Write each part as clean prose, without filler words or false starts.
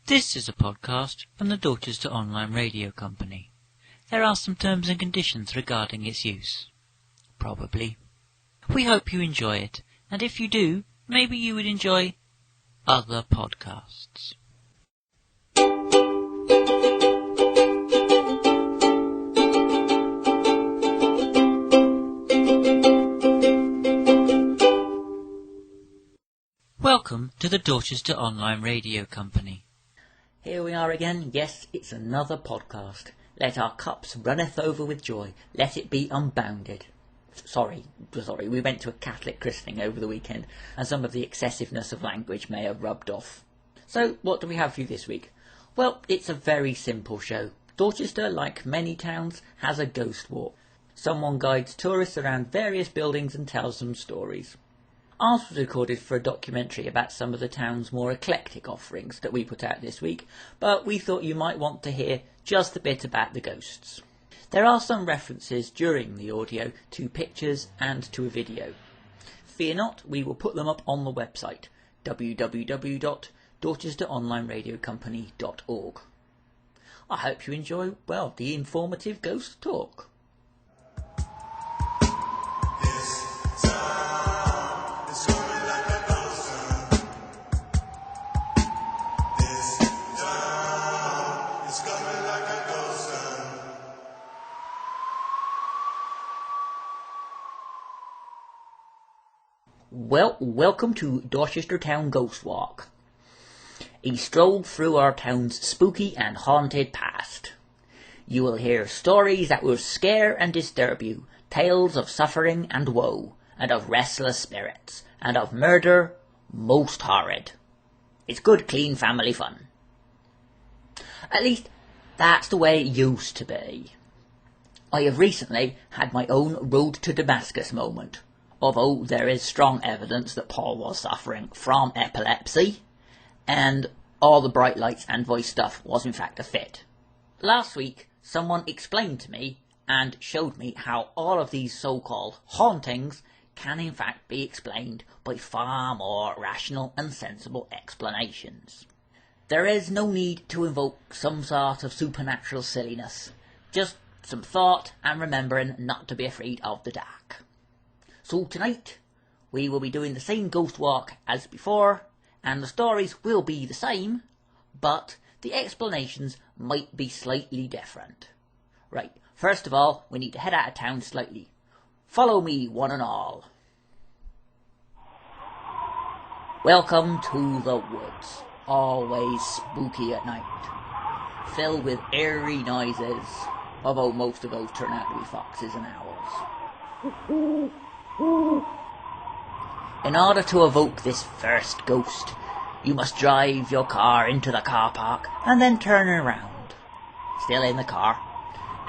This is a podcast from the Dorchester Online Radio Company. There are some terms and conditions regarding its use. Probably. We hope you enjoy it, and if you do, maybe you would enjoy other podcasts. Welcome to the Dorchester Online Radio Company. Here we are again. Yes, it's another podcast. Let our cups runneth over with joy. Let it be unbounded. Sorry, we went to a Catholic christening over the weekend, and some of the excessiveness of language may have rubbed off. So, what do we have for you this week? Well, it's a very simple show. Dorchester, like many towns, has a ghost walk. Someone guides tourists around various buildings and tells them stories. Ours was recorded for a documentary about some of the town's more eclectic offerings that we put out this week, but we thought you might want to hear just a bit about the ghosts. There are some references during the audio to pictures and to a video. Fear not, we will put them up on the website, www.dorchesteronlineradiocompany.org. I hope you enjoy, the informative ghost talk. Well, welcome to Dorchester Town Ghost Walk. A stroll through our town's spooky and haunted past. You will hear stories that will scare and disturb you, tales of suffering and woe, and of restless spirits, and of murder, most horrid. It's good, clean family fun. At least, that's the way it used to be. I have recently had my own road to Damascus moment. Although there is strong evidence that Paul was suffering from epilepsy, and all the bright lights and voice stuff was in fact a fit. Last week, someone explained to me and showed me how all of these so-called hauntings can in fact be explained by far more rational and sensible explanations. There is no need to invoke some sort of supernatural silliness, just some thought and remembering not to be afraid of the dark. So tonight, we will be doing the same ghost walk as before, and the stories will be the same, but the explanations might be slightly different. Right, first of all, we need to head out of town slightly. Follow me, one and all. Welcome to the woods, always spooky at night, filled with eerie noises, although most of those turn out to be foxes and owls. In order to evoke this first ghost, you must drive your car into the car park and then turn around, still in the car,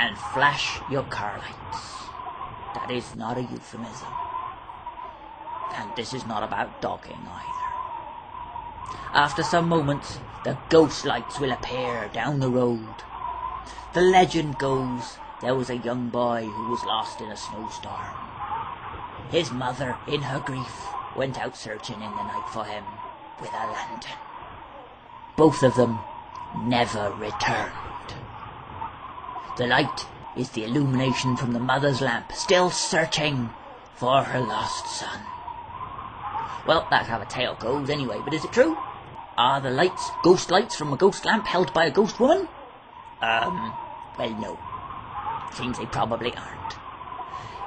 and flash your car lights. That is not a euphemism. And this is not about dogging either. After some moments, the ghost lights will appear down the road. The legend goes there was a young boy who was lost in a snowstorm. His mother, in her grief, went out searching in the night for him with a lantern. Both of them never returned. The light is the illumination from the mother's lamp, still searching for her lost son. Well, that's how a tale goes anyway, but is it true? Are the lights ghost lights from a ghost lamp held by a ghost woman? Well, no. Seems they probably aren't.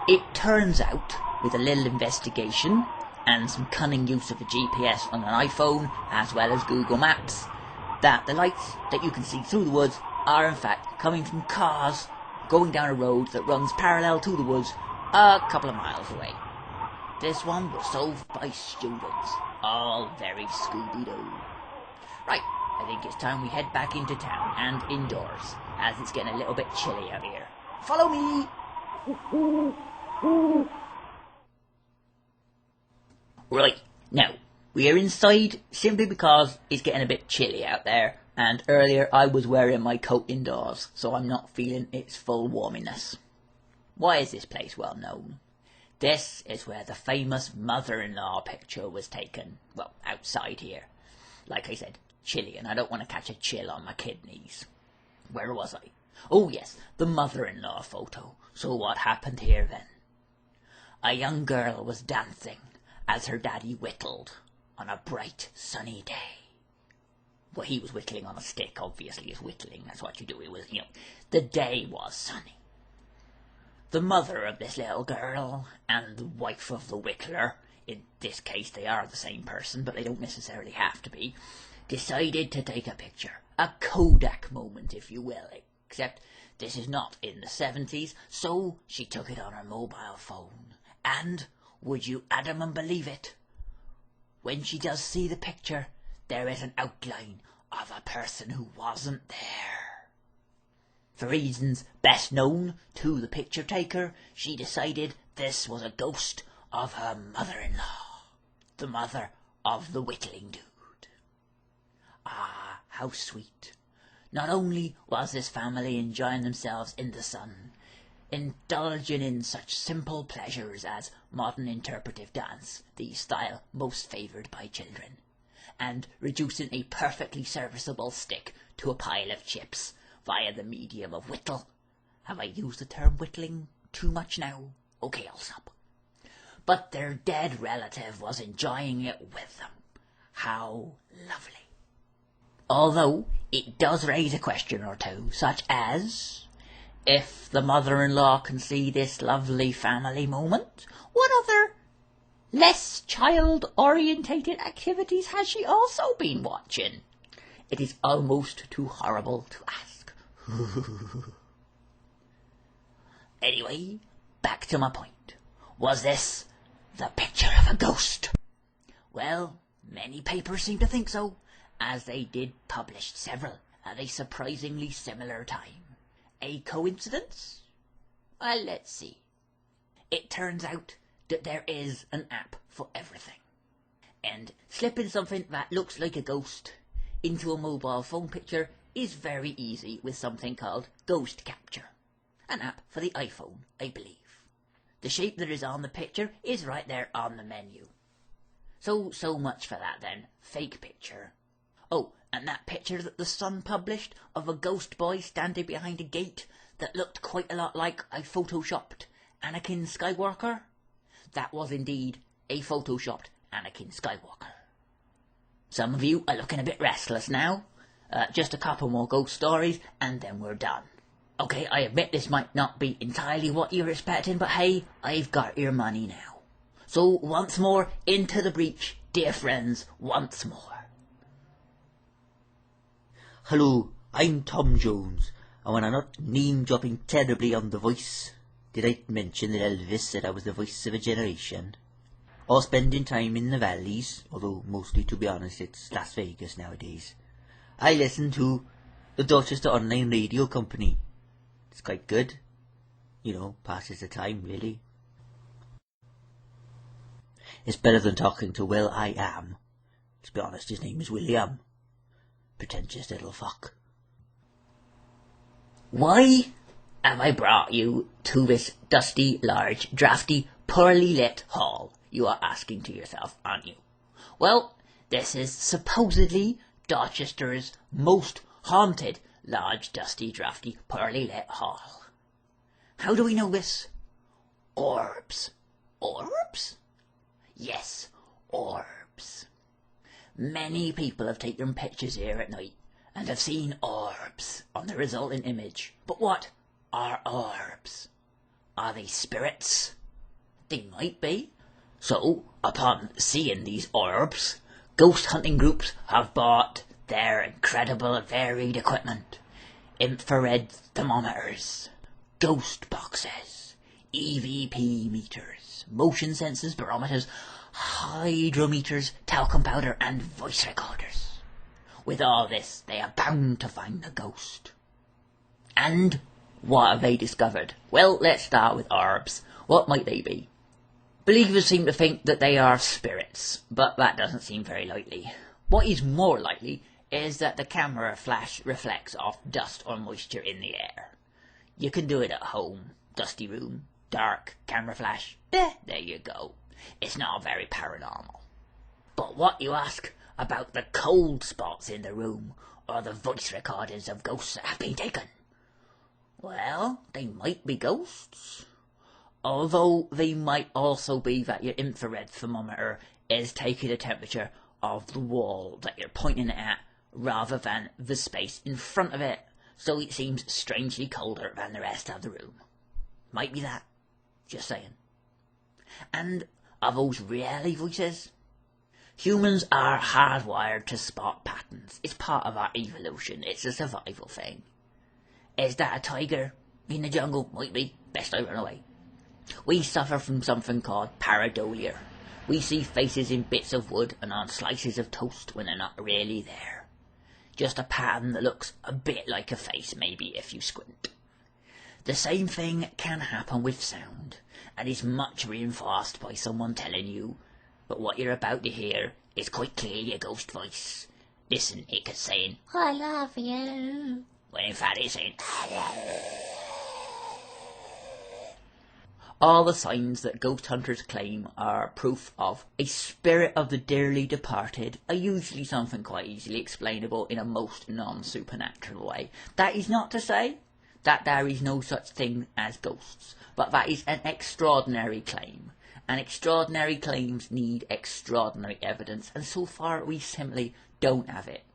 It turns out, with a little investigation and some cunning use of a GPS on an iPhone as well as Google Maps, that the lights that you can see through the woods are in fact coming from cars going down a road that runs parallel to the woods a couple of miles away. This one was solved by students, all very Scooby-Doo. Right, I think it's time we head back into town and indoors, as it's getting a little bit chilly out here. Follow me! Right, now, we are inside simply because it's getting a bit chilly out there, and earlier I was wearing my coat indoors, so I'm not feeling its full warminess. Why is this place well known? This is where the famous mother-in-law picture was taken. Well, outside here. Like I said, chilly and I don't want to catch a chill on my kidneys. Where was I? Oh yes, the mother-in-law photo. So what happened here then? A young girl was dancing as her daddy whittled on a bright sunny day. Well, he was whittling on a stick, obviously, is whittling, that's what you do. It was, the day was sunny. The mother of this little girl and the wife of the whittler, in this case they are the same person, but they don't necessarily have to be, decided to take a picture. A Kodak moment, if you will, except this is not in the 70s, so she took it on her mobile phone. And, would you Adam and believe it, when she does see the picture, there is an outline of a person who wasn't there. For reasons best known to the picture taker, she decided this was a ghost of her mother-in-law, the mother of the whittling dude. Ah, how sweet. Not only was this family enjoying themselves in the sun, indulging in such simple pleasures as modern interpretive dance, the style most favoured by children, and reducing a perfectly serviceable stick to a pile of chips via the medium of whittle. Have I used the term whittling too much now? Okay, I'll stop. But their dead relative was enjoying it with them. How lovely. Although it does raise a question or two, such as, if the mother-in-law can see this lovely family moment, what other less child-orientated activities has she also been watching? It is almost too horrible to ask. Anyway, back to my point. Was this the picture of a ghost? Well, many papers seem to think so, as they did publish several at a surprisingly similar time. A coincidence? Well, let's see. It turns out that there is an app for everything. And slipping something that looks like a ghost into a mobile phone picture is very easy with something called Ghost Capture, an app for the iPhone, I believe. The shape that is on the picture is right there on the menu. So much for that then, fake picture. Oh, and that picture that the Sun published of a ghost boy standing behind a gate that looked quite a lot like I photoshopped Anakin Skywalker? That was indeed a photoshopped Anakin Skywalker. Some of you are looking a bit restless now. Just a couple more ghost stories and then we're done. Okay, I admit this might not be entirely what you're expecting, but hey, I've got your money now. So once more, into the breach, dear friends, once more. Hello, I'm Tom Jones, and when I'm not name-dropping terribly on The Voice, did I mention that Elvis said I was the voice of a generation? Or spending time in the valleys, although mostly, to be honest, it's Las Vegas nowadays. I listen to the Dorchester online radio company. It's quite good. Passes the time, really. It's better than talking to Will I Am. To be honest, his name is William. Pretentious little fuck. Why have I brought you to this dusty, large, drafty, poorly lit hall? You are asking to yourself, aren't you? Well, this is supposedly Dorchester's most haunted, large, dusty, drafty, poorly lit hall. How do we know this? Orbs. Orbs? Yes, orbs. Many people have taken pictures here at night and have seen orbs on the resulting image. But what are orbs? Are they spirits? They might be. So, upon seeing these orbs, ghost hunting groups have bought their incredible varied equipment. Infrared thermometers, ghost boxes, EVP meters, motion sensors, barometers, hydrometers, talcum powder, and voice recorders. With all this, they are bound to find the ghost. And what have they discovered? Well, let's start with orbs. What might they be? Believers seem to think that they are spirits, but that doesn't seem very likely. What is more likely is that the camera flash reflects off dust or moisture in the air. You can do it at home. Dusty room, dark, camera flash. There you go. It's not very paranormal. But what, you ask, about the cold spots in the room or the voice recordings of ghosts that have been taken? Well, they might be ghosts, although they might also be that your infrared thermometer is taking the temperature of the wall that you're pointing it at rather than the space in front of it, so it seems strangely colder than the rest of the room. Might be that. Just saying. And are those really voices? Humans are hardwired to spot patterns. It's part of our evolution. It's a survival thing. Is that a tiger in the jungle? Might be. Best I run away. We suffer from something called pareidolia. We see faces in bits of wood and on slices of toast when they're not really there. Just a pattern that looks a bit like a face, maybe, if you squint. The same thing can happen with sound, and is much reinforced by someone telling you, but what you're about to hear is quite clearly a ghost voice. Listen, it could saying, "I love you," when in fact it's saying, "Hello." All the signs that ghost hunters claim are proof of a spirit of the dearly departed are usually something quite easily explainable in a most non-supernatural way. That is not to say that there is no such thing as ghosts, but that is an extraordinary claim, and extraordinary claims need extraordinary evidence, and so far we simply don't have it.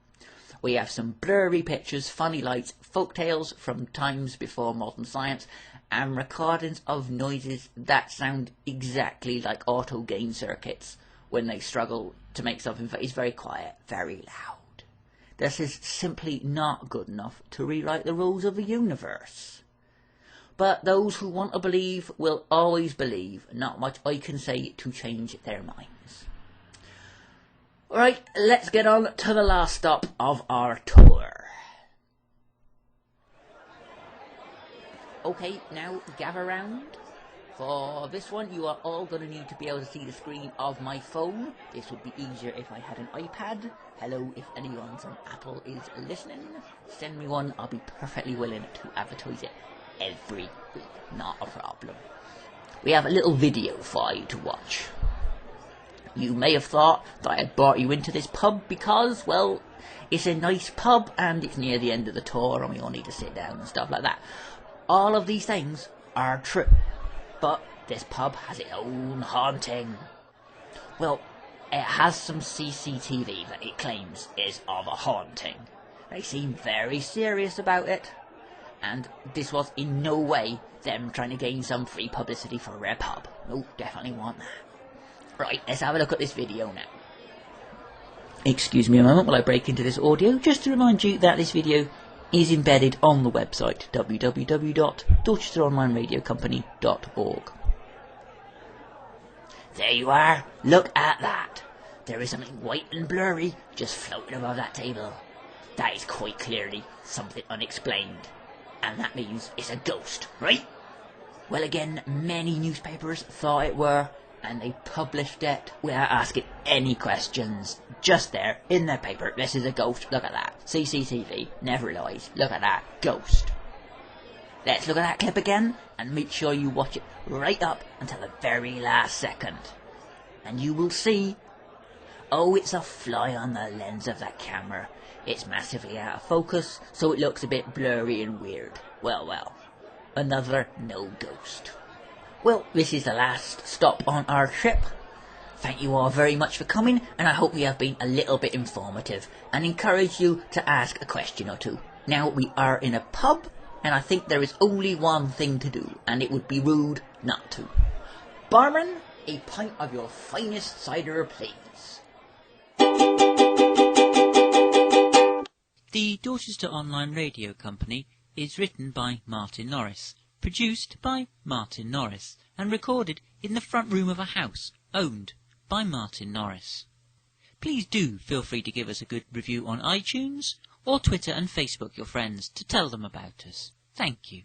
We have some blurry pictures, funny lights, folk tales from times before modern science, and recordings of noises that sound exactly like auto gain circuits when they struggle to make something that is very quiet, very loud. This is simply not good enough to rewrite the rules of the universe. But those who want to believe will always believe. Not much I can say to change their minds. Right, let's get on to the last stop of our tour. Okay, now gather round. For this one, you are all going to need to be able to see the screen of my phone. This would be easier if I had an iPad. Hello, if anyone from Apple is listening, send me one. I'll be perfectly willing to advertise it every week. Not a problem. We have a little video for you to watch. You may have thought that I had brought you into this pub because, well, it's a nice pub and it's near the end of the tour and we all need to sit down and stuff like that. All of these things are true, but this pub has its own haunting. Well, it has some CCTV that it claims is of a haunting. They seem very serious about it, and this was in no way them trying to gain some free publicity for their pub. No, definitely want that. Right, let's have a look at this video now. Excuse me a moment while I break into this audio, just to remind you that this video is embedded on the website www.dorchesteronlineradiocompany.org. There you are. Look at that. There is something white and blurry just floating above that table. That is quite clearly something unexplained. And that means it's a ghost, right? Well, again, many newspapers thought it were, and they published it without asking any questions. Just there, in their paper, this is a ghost, look at that. CCTV, never lies, look at that, ghost. Let's look at that clip again, and make sure you watch it right up until the very last second. And you will see, oh, it's a fly on the lens of that camera. It's massively out of focus, so it looks a bit blurry and weird. Well, well, another no ghost. Well, this is the last stop on our trip. Thank you all very much for coming, and I hope we have been a little bit informative and encourage you to ask a question or two. Now, we are in a pub, and I think there is only one thing to do, and it would be rude not to. Barman, a pint of your finest cider, please. The Dorchester Online Radio Company is written by Martin Norris, produced by Martin Norris, and recorded in the front room of a house owned by Martin Norris. Please do feel free to give us a good review on iTunes, or Twitter and Facebook your friends to tell them about us. Thank you.